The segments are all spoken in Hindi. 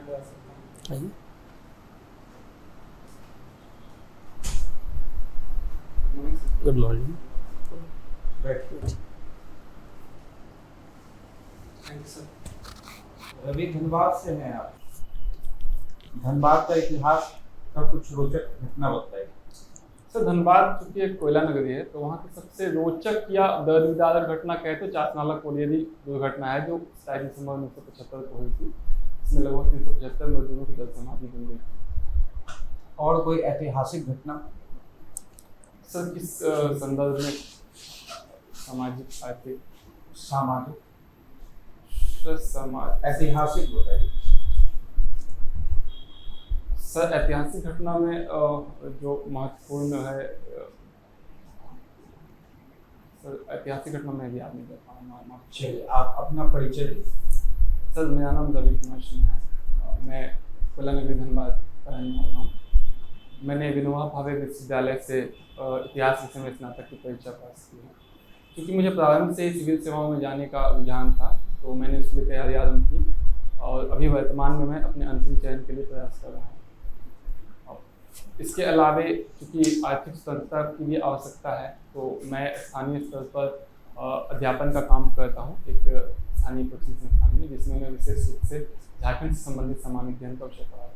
जा सकता हूँ। Good morning. Thank you sir. Ravi, Dhanbad से हैं आप। धनबाद का इतिहास का कुछ रोचक घटना बताइए। सर, धनबाद चूंकि एक कोयला नगरी है तो वहाँ की सबसे रोचक या दर्दनाक घटना कहे तो चासनाला कोलियरी दुर्घटना है, जो 27 दिसंबर 1975 को हुई थी। इसमें लगभग 375 मजदूरों की जल समाधि बन गई थी। और कोई ऐतिहासिक घटना? सर, किस संदर्भ में? सामाजिक, आर्थिक? सामाजिक, ऐतिहासिक बताइए। सर, ऐतिहासिक घटना में जो महत्वपूर्ण है, सर ऐतिहासिक घटना में भी याद नहीं कर पाऊंगा। चलिए, आप अपना परिचय दीजिए। सर, मेरा नाम रवि कुमार सिंह है। मैं कोयला नगरी धनबाद का रहने वाला हूँ। मैंने विनोबा भावे विश्वविद्यालय से इतिहास विषय में स्नातक की परीक्षा पास की है। क्योंकि मुझे प्रारंभ से ही सिविल सेवाओं में जाने का रुझान था, तो मैंने उसके लिए तैयारी आरम्भ की और अभी वर्तमान में मैं अपने अंतिम चयन के लिए प्रयास कर रहा हूँ। इसके अलावे चूँकि आर्थिक स्वतंत्रता की भी आवश्यकता है, तो मैं स्थानीय स्तर पर अध्यापन का काम करता हूँ एक स्थानीय कोचिंग संस्थान में, जिसमें मैं विशेष रूप से झारखंड से संबंधित सामान्य अध्ययन का विषय पढ़ाता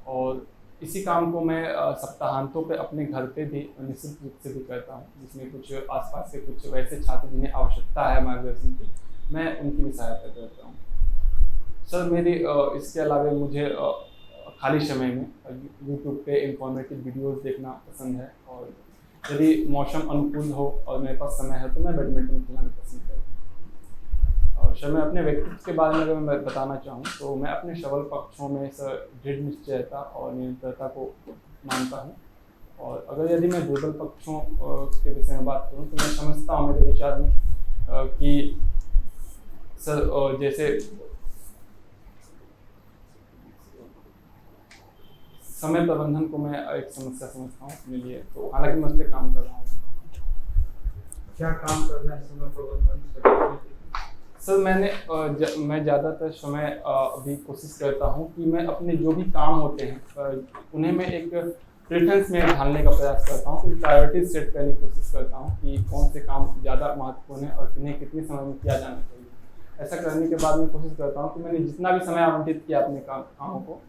हूँ। और इसी काम को मैं सप्ताहांतों पे अपने घर पे भी निश्चित रूप से भी करता हूँ, जिसमें कुछ आसपास के कुछ वैसे छात्र जिन्हें आवश्यकता है मार्गदर्शन की, मैं उनकी भी सहायता करता हूँ। सर, मेरी इसके अलावा मुझे खाली समय में यूट्यूब पे इंफॉर्मेटिव वीडियोस देखना पसंद है, और यदि मौसम अनुकूल हो और मेरे पास समय है तो मैं बैडमिंटन खेलना पसंद करता हूँ। और सर, मैं अपने व्यक्तित्व के बारे में अगर मैं बताना चाहूँ तो मैं अपने सबल पक्षों में सर दृढ़ निश्चयता और निरंतरता को मानता हूँ। और अगर यदि मैं दुर्बल पक्षों के विषय में बात करूँ तो मैं समझता हूँ मेरे विचार में कि सर जैसे समय प्रबंधन को मैं एक समस्या समझता हूँ अपने लिए, तो हालांकि मैं उस पर काम कर रहा हूँ। क्या काम कर रहे हैं समय प्रबंधन से? सर, मैं ज़्यादातर समय अभी कोशिश करता हूँ कि मैं अपने जो भी काम होते हैं उन्हें मैं एक प्रेफरेंस में ढालने का प्रयास करता हूँ, फिर प्रायोरिटीज सेट करने की कोशिश करता हूँ कि कौन से काम ज़्यादा महत्वपूर्ण है और किन्हें कितने समय में किया जाना चाहिए। ऐसा करने के बाद मैं कोशिश करता हूँ कि मैंने जितना भी समय आवंटित किया अपने कामों को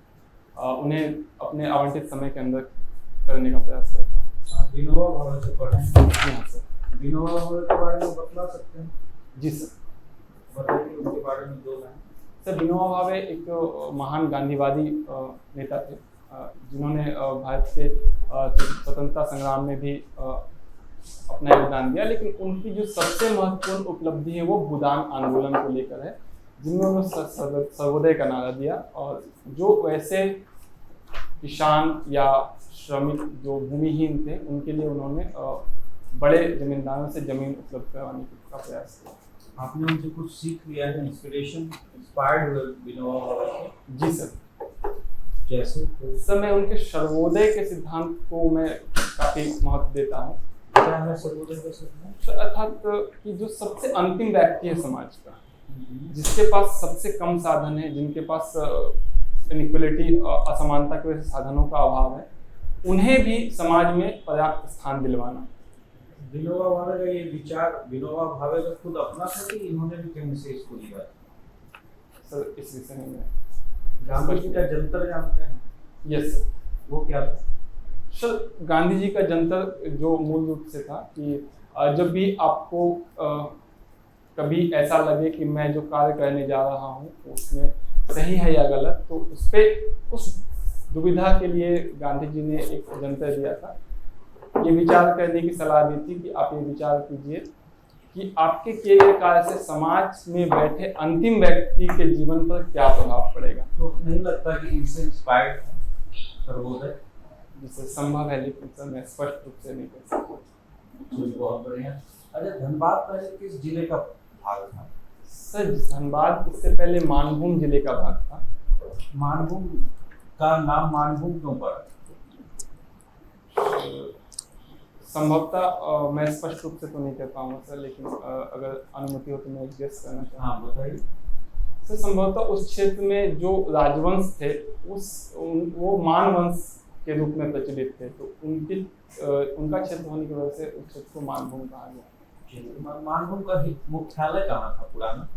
उन्हें अपने आवंटित समय के अंदर करने का प्रयास करता हूँ। विनोबा भावे से पढ़े हैं? जी हाँ सर। विनोबा भावे के बारे में बता सकते हैं? जी सर, बताइए उनके बारे में दो लाइन। सर, विनोबा भावे एक महान गांधीवादी नेता थे, जिन्होंने भारत के स्वतंत्रता संग्राम में भी अपना योगदान दिया, लेकिन उनकी जो सबसे महत्वपूर्ण उपलब्धि है वो भूदान आंदोलन को लेकर है, जिनमें उन्होंने सर्वोदय का नारा दिया। और जो वैसे किसान या श्रमिक जो भूमिहीन थे उनके लिए उन्होंने बड़े जमींदारों से जमीन उपलब्ध करवाने का प्रयास किया। आपने उनसे कुछ सीख लिया है, इंस्पायर्ड हुए विनोबा भावे से? जी सर। जैसे? सर, मैं उनके सर्वोदय के सिद्धांत को मैं काफ़ी महत्व देता हूँ। क्या है सर्वोदय का सिद्धांत? अर्थात कि जो सबसे अंतिम व्यक्ति है समाज का, जिसके पास सबसे कम साधन है, जिनके पास इनइक्वलिटी असमानता की वजह से साधनों का अभाव है, उन्हें भी समाज में पर्याप्त स्थान दिलवाना। विनोबा भावे का ये विचार विनोबा भावे का खुद अपना था कि इन्होंने भी कहीं से इसको लिया? सर, इस विषय में गांधी जी का जंतर जानते हैं? Yes sir. वो क्या था? सर, गांधी जी का जंतर जो मूल रूप से था कि जब भी आपको कभी ऐसा लगे कि मैं जो कार्य करने जा रहा हूँ उसमें सही है या गलत, तो उस दुविधा के लिए गांधी जी ने एक जंतर दिया था। ये विचार करने की सलाह दी थी कि आप ये विचार कीजिए कि आपके किए गए कार्य से समाज में बैठे अंतिम व्यक्ति के जीवन पर क्या प्रभाव पड़ेगा। तो नहीं लगता कि इनसे इंस्पायर्ड सर्वोदय? जिससे संभव है, लेकिन सर मैं स्पष्ट रूप से नहीं कर सकता। बहुत बढ़िया। अच्छा, धनबाद पहले किस जिले का भाग था? सर, धनबाद इससे पहले मानभूम जिले का भाग था। मानभूम का नाम मानभूम क्यों पड़ा? संभवतः मैं स्पष्ट रूप से तो नहीं कर पाऊंगा सर, लेकिन अगर अनुमति हो तो मैं गेस करना चाहूँगा। हाँ, बताइए। तो संभवतः उस क्षेत्र में जो राजवंश थे वो मान वंश के रूप में प्रचलित थे, तो उनका क्षेत्र होने की वजह से उस क्षेत्र को मानभूम कहा गया। मानभूम का मुख्यालय कहाँ था पुराना?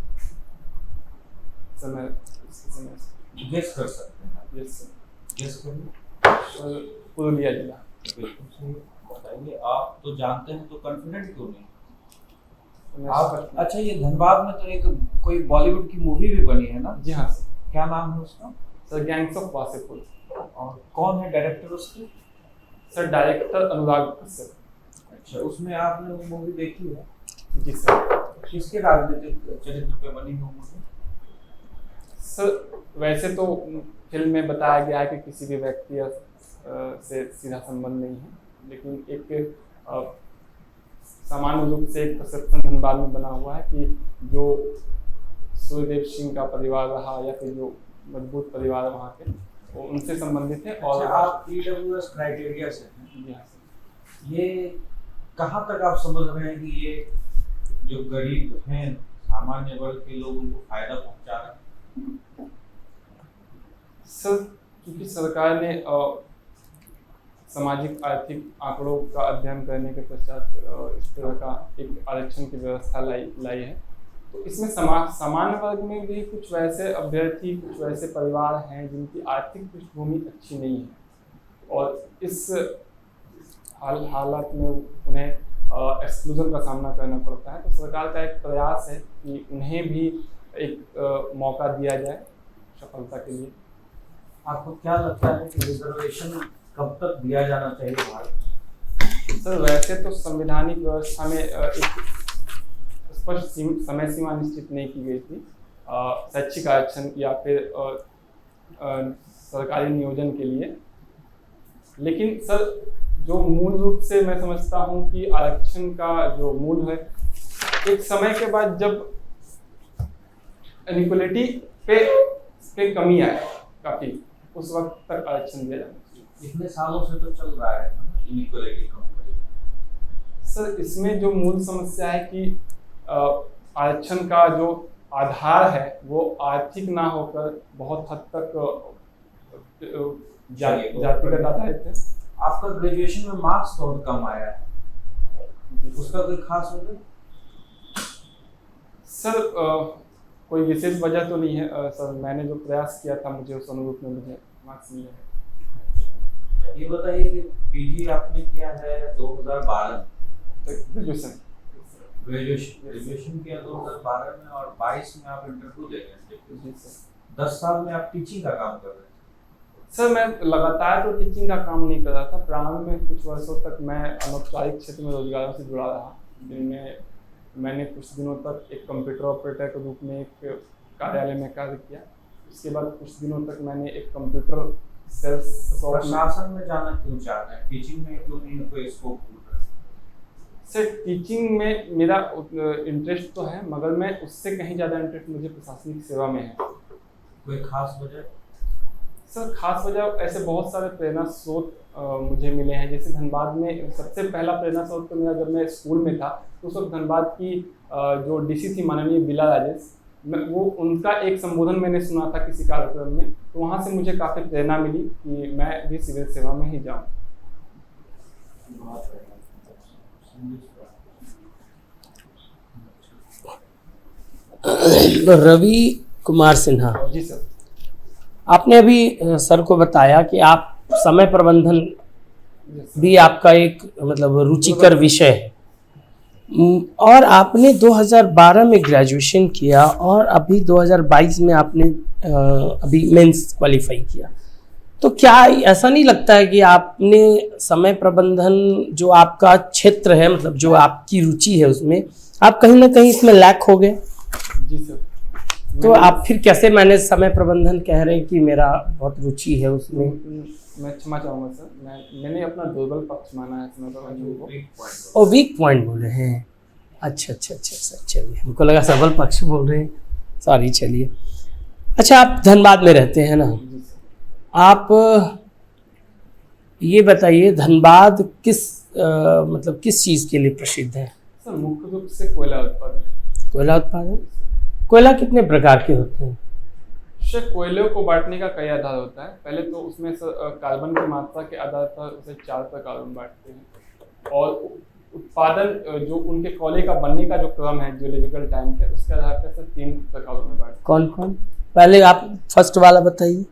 समय गेस कर सकते हैं? Yes sir. गेस करिए। पुरुलिया जिला। बिल्कुल सही बताइए। आप तो जानते हैं तो कॉन्फिडेंट क्यों नहीं समय आप? अच्छा, ये धनबाद में तो एक कोई बॉलीवुड की मूवी भी बनी है ना? जी हाँ सर। क्या नाम है उसका? Sir gangs of Wasseypur. और कौन है डायरेक्टर उसके? Sir director Anurag Kashyap. अच्छा, उसमें आपने वो मूवी देखी है? जी सर। किसके राजनीतिक चरित्र पे बनी वो मूवी? सर वैसे तो फिल्म में बताया गया है कि किसी भी व्यक्ति से सीधा संबंध नहीं है, लेकिन एक सामान्य रूप से एक परसेप्शन धनबाद में बना हुआ है कि जो सूर्यदेव सिंह का परिवार रहा या फिर जो मजबूत परिवार वहाँ के, वो उनसे संबंधित है। और अच्छा, आप EWS क्राइटेरिया से हैं? जी हाँ सर। ये कहाँ तक आप समझ रहे हैं कि ये जो गरीब हैं, सामान्य वर्ग के लोग, उनको फायदा पहुंचा रहे हैं? सर क्योंकि सरकार ने सामाजिक आर्थिक आंकड़ों का अध्ययन करने के पश्चात इस तरह का एक आरक्षण की व्यवस्था लाई है, तो इसमें सामान्य वर्ग में भी कुछ वैसे अभ्यर्थी, कुछ वैसे परिवार हैं जिनकी आर्थिक पृष्ठभूमि अच्छी नहीं है, और इस हालत में उन्हें एक्सक्लूजन का सामना करना पड़ता है। तो सरकार का एक प्रयास है कि उन्हें भी एक मौका दिया जाए सफलता के लिए। आपको क्या लगता है कि रिजर्वेशन कब तक दिया जाना चाहिए भारत? सर वैसे तो संवैधानिक व्यवस्था में एक स्पष्ट समय सीमा निश्चित नहीं की गई थी शैक्षिक आरक्षण या फिर सरकारी नियोजन के लिए, लेकिन सर जो मूल रूप से मैं समझता हूं कि आरक्षण का जो मूल है, एक समय के बाद जब इनइक्वालिटी पे कमी आए काफ़ी, उस वक्त तक आरक्षण दिया जाना चाहिए। इतने सालों से तो चल रहा है इनइक्वालिटी कम। सर इसमें जो मूल समस्या है कि आरक्षण का जो आधार है वो आर्थिक ना होकर बहुत हद तक जातिगत आधारित है। आपका ग्रेजुएशन में मार्क्स बहुत कम आया है, उसका कोई खास वजह? सर कोई विशेष वजह तो नहीं है सर, मैंने जो प्रयास किया था मुझे उस अनुरूप में मुझे मार्क्स मिले हैं। ये बताइए कि पीजी आपने किया है 2012 में, ग्रेजुएशन किया 2012 में और 22 में आप इंटरव्यू दे रहे हैं। जी सर। 10 साल में आप टीचिंग का काम कर रहे हैं? सर मैं लगातार तो टीचिंग का काम नहीं कर रहा था। प्रारंभ में कुछ वर्षों तक मैं अनौपचारिक क्षेत्र में रोजगारों से जुड़ा रहा, जिनमें मैंने कुछ दिनों तक एक कंप्यूटर ऑपरेटर के रूप में एक कार्यालय में कार्य किया। उसके बाद कुछ दिनों तक मैंने एक कंप्यूटर सेल्स प्रशासन में जाना क्यों चाह रहे हैं? टीचिंग में क्यों नहीं कोई स्कोप? सर टीचिंग में मेरा इंटरेस्ट तो है, मगर मैं उससे कहीं ज़्यादा इंटरेस्ट मुझे प्रशासनिक सेवा में है। कोई खास वजह? सर खास वजह ऐसे बहुत सारे प्रेरणा स्रोत मुझे मिले हैं। जैसे धनबाद में सबसे पहला प्रेरणा स्रोत तो मेरा जब मैं स्कूल में था, तो उस वक्त धनबाद की जो डीसी थी माननीय बिला राजेश, वो उनका एक संबोधन मैंने सुना था किसी कार्यक्रम में, तो वहाँ से मुझे काफ़ी प्रेरणा मिली कि मैं भी सिविल सेवा में ही जाऊँ। रवि कुमार सिन्हा जी सर। आपने अभी सर को बताया कि आप समय प्रबंधन भी आपका एक मतलब रुचिकर विषय है, और आपने 2012 में ग्रेजुएशन किया और अभी 2022 में आपने अभी मेंस क्वालिफाई किया। तो क्या ऐसा नहीं लगता है कि आपने समय प्रबंधन जो आपका क्षेत्र है, मतलब जो आपकी रुचि है, उसमें आप कहीं ना कहीं इसमें लैक हो गए? जी सर। तो आप फिर कैसे मैंने समय प्रबंधन कह रहे हैं कि मेरा बहुत रुचि है उसमें? मैं क्षमा चाहूँगा सर, मैंने अपना दुर्बल पक्ष माना है समय प्रबंधन को। और वीक पॉइंट बोल रहे हैं? अच्छा अच्छा अच्छा सर, चलिए, हमको लगा सबल पक्ष बोल रहे हैं, सॉरी। चलिए, अच्छा आप धनबाद में रहते हैं ना? आप ये बताइए धनबाद मतलब किस चीज़ के लिए प्रसिद्ध है? सर मुख्य रूप से कोयला उत्पादन। कोयला उत्पादन। कोयला कितने प्रकार के होते हैं? सर कोयले को बांटने का कई आधार होता है। पहले तो उसमें सर कार्बन की मात्रा के आधार पर उसे 4 प्रकारों में बांटते हैं और उत्पादन जो उनके कोयले का बनने का जो क्रम है जियोलॉजिकल टाइम पे उसके आधार पर सर 3 प्रकारों में बांटते हैं। कौन कौन? पहले आप फर्स्ट वाला बताइए,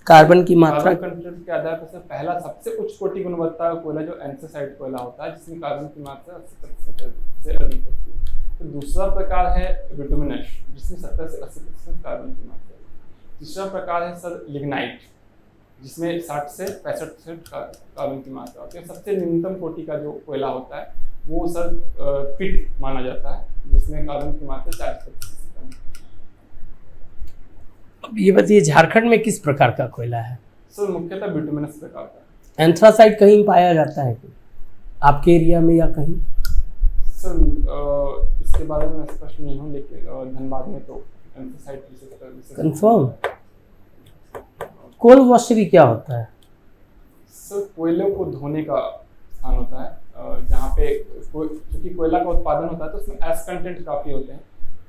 कार्बन की मात्रा। कार्बन कंटेंट के आधार पर सर पहला सबसे उच्च कोटि गुणवत्ता का कोयला जो एंथ्रासाइट कोयला होता है जिसमें कार्बन की मात्रा 80% से अधिक होती है। तो दूसरा प्रकार है बिटुमिनस जिसमें 70 से 80% कार्बन की मात्रा है। तीसरा प्रकार है सर लिग्नाइट जिसमें 60 से 65% कार्बन की मात्रा होती है। सबसे न्यूनतम कोटि का जो कोयला होता है वो सर पिट माना जाता है जिसमें कार्बन की मात्रा 40% से कम है। अब ये बताइए झारखंड में किस प्रकार का कोयला है? सर मुख्यतः बिटुमिनस प्रकार का। एंथ्रासाइट कहीं पाया जाता है क्या आपके एरिया में या कहीं? सर इसके बारे में स्पष्ट नहीं हूँ लेकिन धनबाद में तो एंथ्रासाइट कंफर्म। कोल वॉशरी क्या होता है? सर कोयले को धोने का स्थान होता है जहाँ पे क्योंकि कोयला का उत्पादन होता है तो उसमें एस कंटेंट काफ़ी होते हैं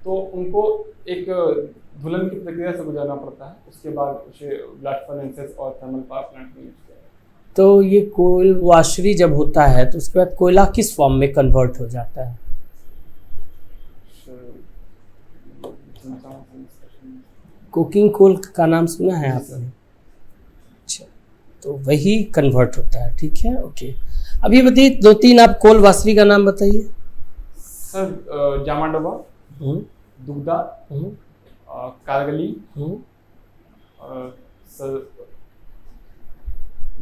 तो उनको एक धुलन की प्रक्रिया से गुजरना पड़ता है। उसके बाद उसे ब्लास्ट फर्नेसेस और थर्मल पावर प्लांट में यूज किया जाता है। तो ये कोल वॉशरी जब होता है तो उसके बाद कोयला किस फॉर्म में कन्वर्ट हो जाता है? कुकिंग कोल का नाम सुना है आपने? अच्छा, तो वही कन्वर्ट होता है। ठीक है, ओके। अब ये बताइए 2-3 आप कोल वॉशरी का नाम बताइए। सर जामाडोबा, दुगदा, कारगली, सर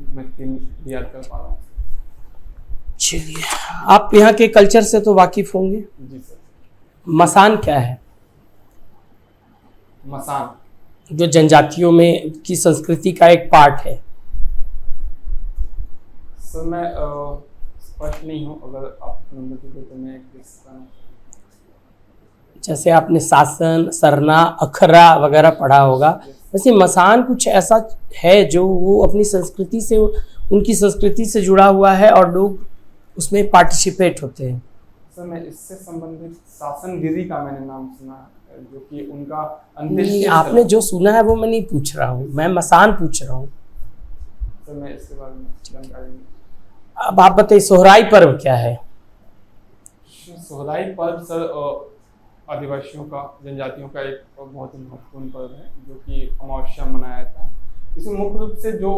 मैं 3 याद कर पा रहा हूँ। चलिए, आप यहाँ के कल्चर से तो वाकिफ होंगे। जी सर। मसान क्या है? मसान जो जनजातियों में की संस्कृति का एक पार्ट है। सर मैं स्पष्ट नहीं हूँ, अगर आप अनुमति दो तो मैं जैसे आपने शासन, सरना, अखरा वगैरह पढ़ा होगा, वैसे मसान कुछ ऐसा है जो वो अपनी संस्कृति से, उनकी संस्कृति से जुड़ा हुआ है और लोग उसमें पार्टिसिपेट होते हैं। सर मैं इससे संबंधित शासन गिरी का मैंने नाम सुना है जो कि उनका नहीं, आपने जो सुना है वो मैं नहीं पूछ रहा हूँ, मैं मसान पूछ रहा हूँ। सर मैं इसके बारे में जानकारी नहीं। अब आप बताइए सोहराई पर्व क्या है? सोहराई पर्व सर आदिवासियों का, जनजातियों का एक बहुत ही महत्वपूर्ण पर्व है जो कि अमावस्या मनाया जाता है। इसमें मुख्य रूप से जो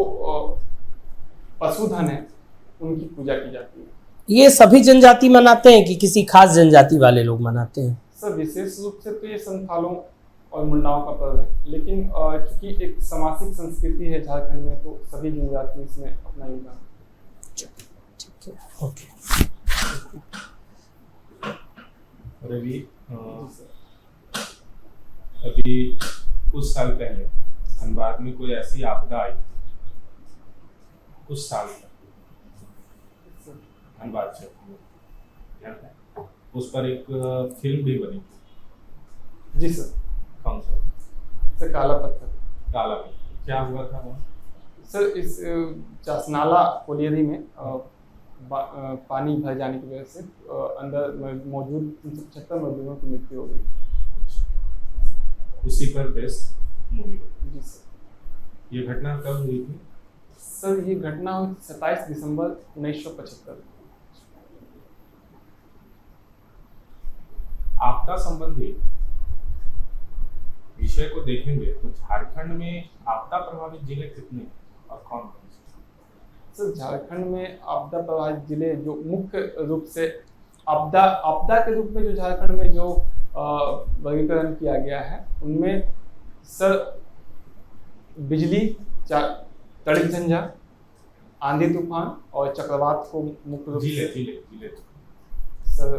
पशुधन है उनकी पूजा की जाती है। ये सभी जनजाति मनाते हैं कि किसी खास जनजाति वाले लोग मनाते हैं? सर विशेष रूप से तो ये संथालों और मुंडाओं का पर्व है, लेकिन चूंकि एक सामाजिक संस्कृति है झारखंड में तो सभी जनजाति इसमें अपना योगदान। ठीक है, ओके। अभी कुछ साल पहले धनबाद में कोई ऐसी आपदा आई, कुछ साल धनबाद से, उस पर एक फिल्म भी बनी। जी सर। कौन सा? सर काला पत्थर। काला पत्थर क्या हुआ था वहाँ? सर इस चासनाला कोलियरी में पानी भर जाने की वजह से अंदर मौजूद 375 मजदूरों की मृत्यु हो गई। उसी पर बेस्ड मूवी। जी सर। ये घटना कब हुई थी? सर ये घटना हुई 27 दिसंबर 1975। आपदा संबंधी विषय को देखेंगे तो झारखंड में आपदा प्रभावित जिले कितने और कौन कौन से? सर झारखंड में आपदा प्रभावित जिले जो मुख्य रूप से आपदा के रूप में जो झारखंड में जो वर्गीकरण किया गया है उनमें सर बिजली, तड़ित झंझा, आंधी तूफान और चक्रवात को मुख्य रूप से। जिले सर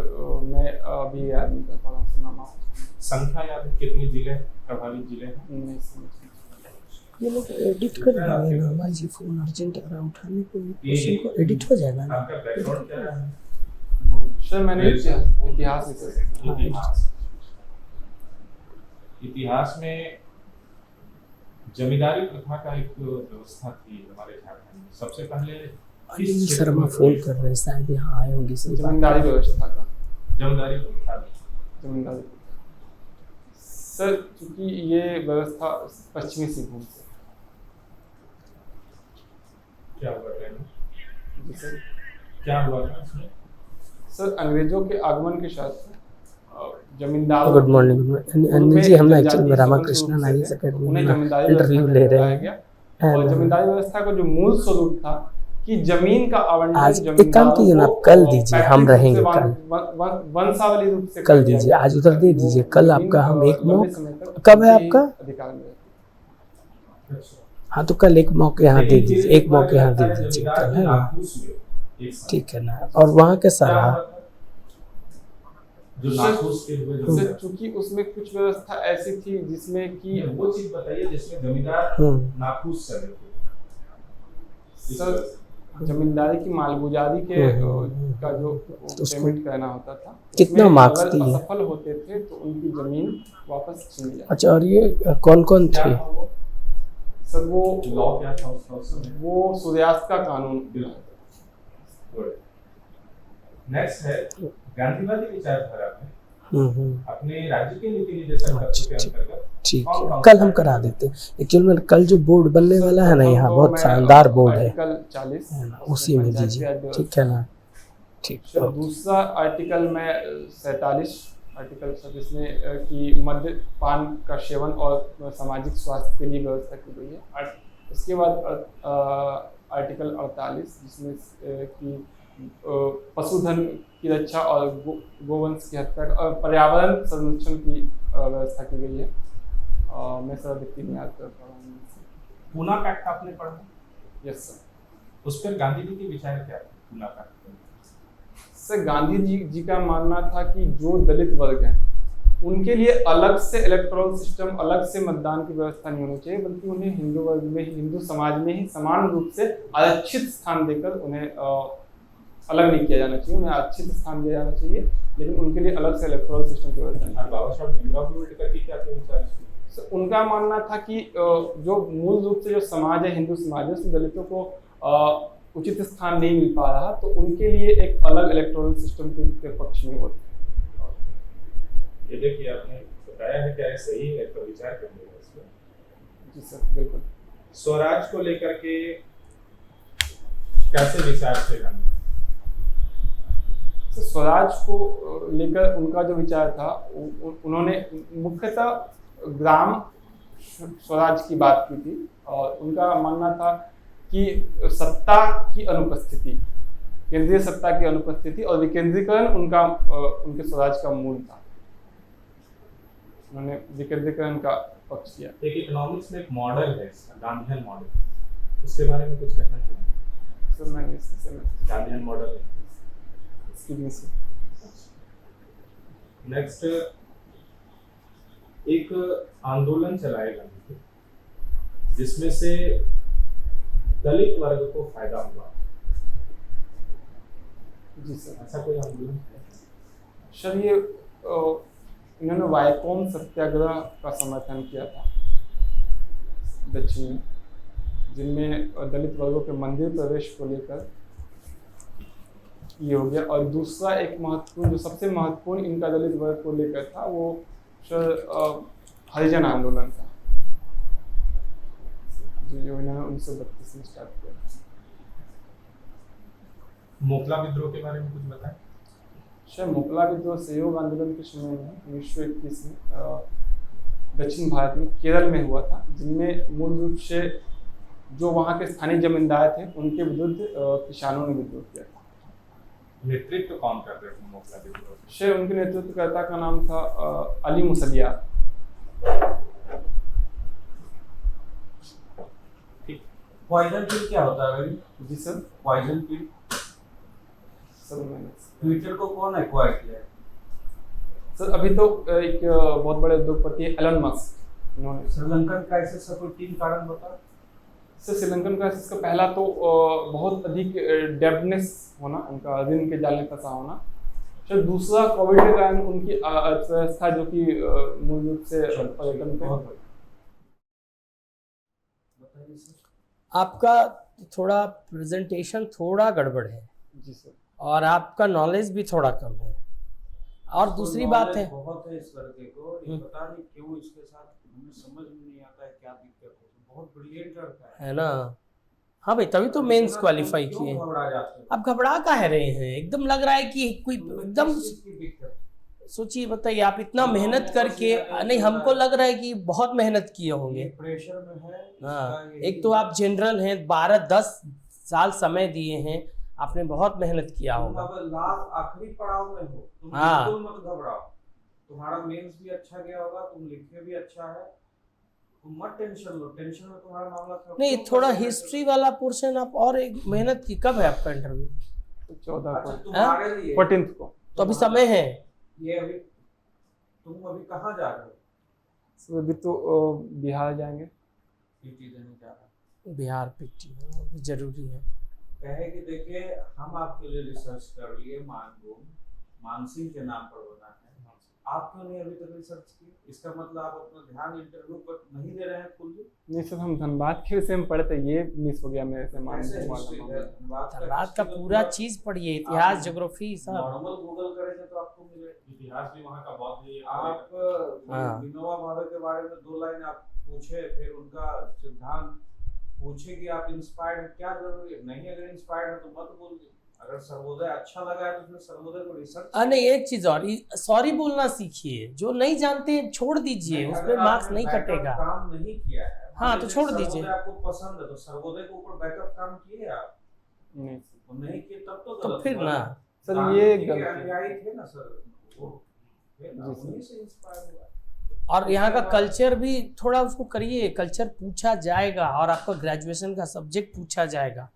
मैं अभी याद नहीं कर पा रहा हूँ नाम। संख्या याद है कितने जिले प्रभावित जिले हैं? नहीं समझ। ये लोग एडिट कर देंगे ना, हमारी जी फोन अर्जेंट अगर उठाने को क्वेश्चन को एडिट हो जाएगा ना। आपका बैकग्राउंड क्या है? सर मैंने इतिहास में जमींदारी प्रथा का एक व्यवस्था थी हमारे झारखंड में। सबसे पहले अनिल शर्मा फोन कर रहे हैं, शायद यहाँ आए होंगे। जमींदारी व्यवस्था का जमींदारी प्रथा। जमींदारी सर चूंकि ये व्यवस्था पश्चिमी सिंहभूम से। क्या हुआ ट्रेन में? जी सर। क्या हुआ था इसमें? सर अंग्रेजों के आगमन के साथ जमींदारों गुड मॉर्निंग अनिल जी, हम एक्चुअली में रामाकृष्णन आईएएस उन्हें अकेडमी जमींदारी इंटरव्यू व्यवस्था ले में रहे लाया हैं। गया और जमींदारी व्यवस्था का जो मूल स्वरूप था कि जमीन का आवंटन आज एक काम कीजिए ना, आप कल दीजिए, हम रहेंगे कल। वंशावली रूप से कल दीजिए, आज उधर दे दीजिए, कल आपका हम एक मॉक कब है आपका? अधिकार में। हाँ तो कल एक मॉक यहाँ दे दीजिए, एक मॉक यहाँ दे दीजिए, कल है ना? ठीक है ना। और वहाँ कैसा रहा? जो नाखूस के हुए जो सर चूंकि उसमें कुछ व्यवस्था ऐसी थी जिसमें कि वो चीज बताइए जिसमें जमींदार नाखूस कर रहे थे। सर जमींदारी की मालगुजारी के का जो पेमेंट करना होता था, कितना उसमें मार्क्स अगर दिए? असफल होते थे तो उनकी जमीन वापस छीन ली जाती। अच्छा, और ये कौन कौन थे? सर वो लॉ क्या था उसका उस समय? वो सूर्यास्त का कानून। नेक्स्ट है गांधीवादी विचारधारा में अपने राज्य के नीति निर्देशक तत्व के अंतर्गत ठीक है, कल हम करा देते हैं। एक्चुअली में कल जो बोर्ड बनने वाला है ना, यहाँ बहुत शानदार बोर्ड है, आर्टिकल 40 है ना, उसी में दीजिए, ठीक है ना? ठीक है। दूसरा आर्टिकल में 47 आर्टिकल सर जिसमें कि मद्यपान का सेवन और सामाजिक स्वास्थ्य के लिए व्यवस्था की गई है। उसके बाद आर्टिकल 48 जिसमें कि पशुधन की रक्षा और गोवंश की हत्या और पर्यावरण संरक्षण की व्यवस्था की गई है। मैं सर अधिकतर नहीं याद कर पा रहा हूँ। पूना पैक्ट आपने पढ़ा? Yes sir. उस पर गांधी जी के विचार क्या थे पूना पैक्ट? सर गांधी जी का मानना था कि जो दलित वर्ग हैं उनके लिए अलग से इलेक्टोरल सिस्टम, अलग से मतदान की व्यवस्था नहीं होनी चाहिए, बल्कि उन्हें हिंदू वर्ग में ही, हिंदू समाज में ही समान रूप से आरक्षित स्थान देकर उन्हें अलग नहीं किया जाना चाहिए, उन्हें आरक्षित स्थान दिया जाना चाहिए, लेकिन उनके लिए अलग से इलेक्टोरल सिस्टम की व्यवस्था नहीं। बाबा साहब भीमराव अम्बेडकर की क्या विचार? उनका मानना था कि जो मूल रूप से जो समाज है, हिंदू समाज है, उसमें दलितों को उचित स्थान नहीं मिल पा रहा, तो उनके लिए एक अलग इलेक्टोरल सिस्टम के पक्ष में होते हैं। ये देखिए आपने बताया है, क्या है सही है, तो विचार करने का इस पर। जी सर बिल्कुल। स्वराज को लेकर के कैसे विचार थे गांधी? स्वराज को लेकर उनका जो विचार था, उन्होंने मुख्यतः ग्राम स्वराज की बात की थी और उनका मानना था कि सत्ता की अनुपस्थिति, केंद्रीय सत्ता की अनुपस्थिति और विकेंद्रीकरण उनके स्वराज का मूल था। उन्होंने विकेंद्रीकरण का पक्ष किया। एक इकोनॉमिक्स में एक मॉडल है इसका, गांधीयन मॉडल, उसके बारे में कुछ कहना चाहिए? सर मैं इससे गांधीयन मॉडल है। नेक्स्ट एक आंदोलन चलाया गांधी जी जिसमें से दलित वर्ग को फायदा हुआ। जी सर। ऐसा कोई आंदोलन है? सर ये इन्होंने वाइकोम सत्याग्रह का समर्थन किया था दक्षिण में, जिनमें दलित वर्गों के मंदिर प्रवेश को लेकर ये हो गया। और दूसरा एक महत्वपूर्ण, जो सबसे महत्वपूर्ण इनका दलित वर्ग को लेकर था, वो हरिजन आंदोलन था जो इन्होंने 1932 में स्टार्ट किया। मोकला विद्रोह के बारे में कुछ बताएं? शायद मोकला विद्रोह सहयोग आंदोलन के समय में 1921 में दक्षिण भारत में केरल में हुआ था, जिनमें मूल रूप से जो वहाँ के स्थानीय जमींदार थे उनके विरुद्ध किसानों ने विद्रोह किया था। नेतृत्व कौन कर रहे थे मोकला विद्रोह? शायद उनके नेतृत्वकर्ता का नाम था अली मुसलियार। पॉइजन पिल क्या होता है? जी सर। पॉइजन पिल सर मैंने ट्विटर को कौन एक्वायर किया है? सर अभी तो एक बहुत बड़े उद्योगपति है एलन मस्क, इन्होंने। श्रीलंकन क्राइसिस का कोई 3 कारण बता। सर श्रीलंकन क्राइसिस का पहला तो बहुत अधिक डेब्टनेस होना, उनका ऋण के जाल में फंसा होना। सर दूसरा कोविड के कारण उनकी अर्थव्यवस्था जो कि मूल रूप से पर्यटन पे। आपका थोड़ा प्रेजेंटेशन थोड़ा गड़बड़ है। जी सर। और आपका नॉलेज भी थोड़ा कम है। और दूसरी बात है, बहुत है इस लड़के को, ये पता नहीं क्यों इसके साथ हमें समझ में नहीं आता है क्या दिक्कत है। बहुत ब्रिलियंट लड़का है ना। हाँ भाई, तभी तो मेंस क्वालिफाई किए। घबरा जाते हैं अब घबरा काहे रहे हैं? एकदम लग रहा है कि कोई एकदम, किस चीज़ की दिक्कत? सोचिए, बताइए आप इतना मेहनत करके, नहीं हमको लग रहा है कि बहुत मेहनत किए होंगे। प्रेशर में है। हाँ, एक तो आप जनरल हैं, 12-10 साल समय दिए हैं आपने, बहुत मेहनत किया होगा। अब लास्ट आखिरी पड़ाव में हो तुम, हाँ। बिल्कुल मत घबराओ। तुम्हारा मेंस भी अच्छा गया होगा, तुम लिखे भी अच्छा है, तुम मत टेंशन लो। टेंशन में तुम्हारा मामला था नहीं, थोड़ा हिस्ट्री वाला पोर्शन आप और एक मेहनत की। कब है आपका इंटरव्यू? 14 अच्छा, को, तुम्हारे लिए 14th को। तो अभी समय है। ये अभी तुम अभी कहाँ जा रहे हो? सो अभी तो बिहार जाएंगे। पीटी देने जा रहा बिहार पीटी जरूरी है। कहे कि देखिए हम आपके लिए रिसर्च कर लिए, मानसिंह के नाम पर बना है, आप क्यों नहीं अभी तक रिसर्च की? इसका मतलब आप अपना ध्यान इंटरव्यू पर नहीं दे रहे हैं फुल्ली। नहीं सर, हम धनबाद के विषय में पढ़ते, ये मिस हो गया मेरे से। धनबाद का पूरा चीज पढ़िए, इतिहास, ज्योग्राफी सब। नॉर्मल गूगल करेंगे तो आपको मिले। इतिहास भी वहाँ का बहुत ही आप विनोबा भावे के बारे में 2 लाइन आप पूछे, फिर उनका सिद्धांत पूछे कि आप इंस्पायर्ड, क्या जरूरी है? नहीं, अगर इंस्पायर्ड है तो मत बोलिए। अगर सर्वोदय अच्छा लगा है तो उसमें सर्वोदय को रिसर्च। नहीं, एक चीज और, सॉरी बोलना सीखिए। जो नहीं जानते छोड़ दीजिए, उसमें मार्क्स नहीं कटेगा। काम नहीं किया है, हाँ, तो छोड़ दीजिए। आपको पसंद है तो सर्वोदय के ऊपर बैकअप काम किए आप? नहीं किए तब तो फिर ना सर, ये अनुयायी थे ना सर, वो थे ना, उन्हीं से इंस्पायर हुआ। और यहाँ का कल्चर भी थोड़ा उसको करिए। कल्चर पूछा जाएगा और आपका ग्रेजुएशन का सब्जेक्ट पूछा जाएगा।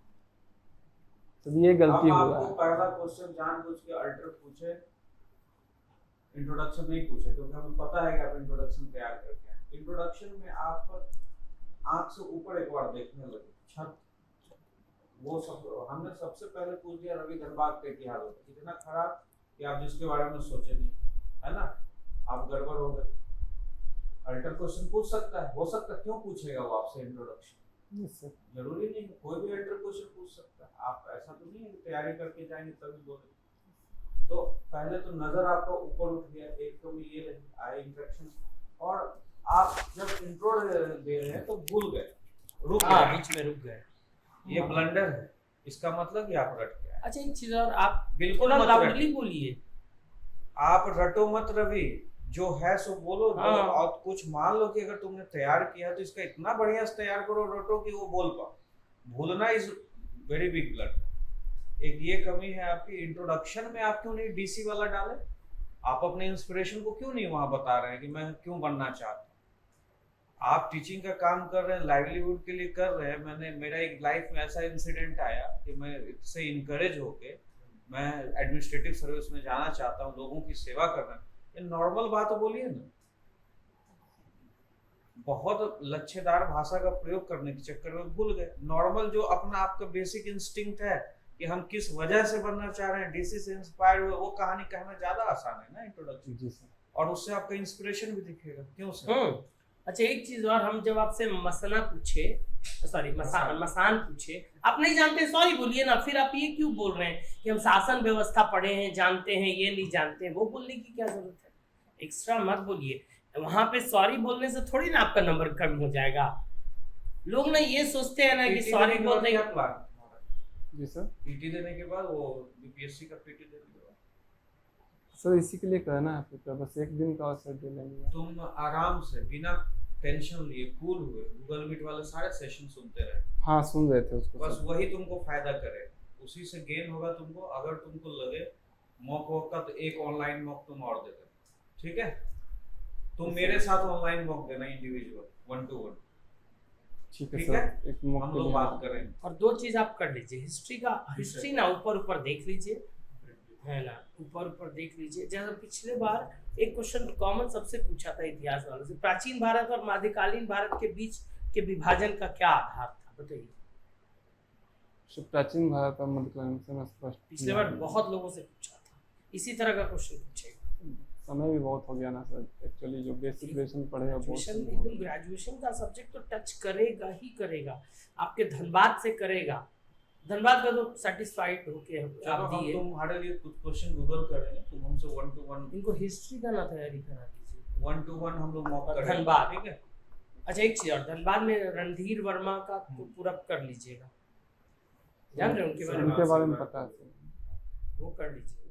तो ये गलती हुआ है। आपको पहला क्वेश्चन जानबूझ के अल्टर पूछे, इंट्रोडक्शन नहीं पूछे, क्योंकि हमें पता है कि आप इंट्रोडक्शन तैयार करके आए। इंट्रोडक्शन में आप आंख से ऊपर एक बार देखने लगे, छत, वो सब हमने सबसे पहले पूछ दिया रवि धनबाद का इतिहास इतना खराब कि आप जिसके बारे में सोचे नहीं, है ना, आप गड़बड़ हो गए। अल्टर क्वेश्चन पूछ सकता है, हो सकता है, क्यों पूछेगा वो आपसे इंट्रोडक्शन? जरूरी नहीं है, कोई भी अल्टर क्वेश्चन पूछ सकता है। आप ऐसा तो नहीं है कि तैयारी करके जाएंगे तभी बोले। तो पहले तो नजर आपका ऊपर उठ गया, एक तो ये रही आई इंट्रैक्शन, और आप जब इंट्रो दे रहे हैं तो भूल गए, रुक गए, बीच में रुक गए। ये ब्लंडर है, इसका मतलब कि आप रट गए। अच्छा, एक चीज और, आप बिल्कुल लाउडली बोलिए। आप रटो मत रवि, जो है सो बोलो। हाँ। और कुछ मान लो कि अगर तुमने तैयार किया तो इसका इतना बढ़िया से तैयार करो रटो कि वो बोल पाओ। भूलना इज वेरी बिग ब्लड। एक ये कमी है आपकी। इंट्रोडक्शन में आप क्यों नहीं डीसी वाला डाले? आप अपने इंस्पिरेशन को क्यों नहीं वहां बता रहे हैं कि मैं क्यों बनना चाहता हूँ? आप टीचिंग का काम कर रहे हैं, लाइवलीहुड के लिए कर रहे हैं। मेरा एक लाइफ में ऐसा इंसिडेंट आया कि मैं इससे इनकरेज होके मैं एडमिनिस्ट्रेटिव सर्विस में जाना चाहता हूँ, लोगों की सेवा करना। ये नॉर्मल बात बोलिए ना। बहुत लच्छेदार भाषा का प्रयोग करने के चक्कर में भूल गए। नॉर्मल जो अपना आपका बेसिक इंस्टिंक्ट है कि हम किस वजह से बनना चाह रहे हैं, डीसी से इंस्पायर हुए, वो कहानी कहना ज्यादा आसान है ना इंट्रोडक्शन। जी सर। और उससे आपका इंस्पिरेशन भी दिखेगा। क्यों सर? अच्छा, एक चीज और, हम जब आपसे मसना पूछे, सॉरी मसान पूछे, आप नहीं जानते सॉरी बोलिए ना। फिर आप ये क्यों बोल रहे हैं कि हम शासन व्यवस्था पढ़े हैं, जानते हैं, ये नहीं जानते हैं? वो बोलने की क्या जरूरत है? एक्स्ट्रा मत बोलिए। वहां पे सॉरी बोलने से थोड़ी ना आपका नंबर कम हो जाएगा। लोग ना ये सोचते हैं ना कि सॉरी बोल रहे हैं। जी सर। पीटी देने के बाद वो बीपीएससी का पीटी देने के बाद सर इसी के लिए कहना है आपको, बस एक दिन का अवसर दे लेंगे। तुम आराम से बिना टेंशन लिए कूल हुए गूगल मीट वाले सारे सेशन सुनते रहे। हाँ, सुन रहे थे उसको। बस वही तुमको फायदा करे, उसी से गेन होगा तुमको। अगर तुमको लगे मॉक वॉक का, तो एक ऑनलाइन मॉक तुम और दे देना, ठीक है? तुम मेरे साथ ऑनलाइन मॉक देना, इंडिविजुअल 1 to 1, ठीक है ठीक सर। है? एक हम लोग बात करेंगे। और 2 चीज आप कर लीजिए। हिस्ट्री ना ऊपर देख लीजिए, है ना, ऊपर देख लीजिए। जैसे पिछले बार एक क्वेश्चन कॉमन सबसे पूछा था इतिहास वालों से, प्राचीन भारत और मध्यकालीन भारत के बीच के विभाजन का क्या आधार था, बताइए। प्राचीन भारत और मध्यकालीन से मैं स्पष्ट पिछले बार बहुत लोगों से पूछा था, इसी तरह का क्वेश्चन पूछेगा। समय भी बहुत हो गया ना सर। एक्चुअली जो बेसिक ग्रेजुएशन पढ़े हैं वो एकदम ग्रेजुएशन का सब्जेक्ट तो टच करेगा ही करेगा, आपके धनबाद से करेगा। धनबाद का तो सेटिस्फाइड होके चलो आप हम दिए। तुम्हारे लिए कुछ क्वेश्चन गूगल करेंगे, तुम हमसे 1 to 1 इनको हिस्ट्री का ना तैयारी करा दीजिए। 1 to 1 हम लोग मॉक और करेंगे, धनबाद। ठीक है। अच्छा एक चीज और, धनबाद में रणधीर वर्मा का तो पूरा कर लीजिएगा, जान रहे हैं उनके बारे में, उनके बारे में पता है। वो कर लीजिए।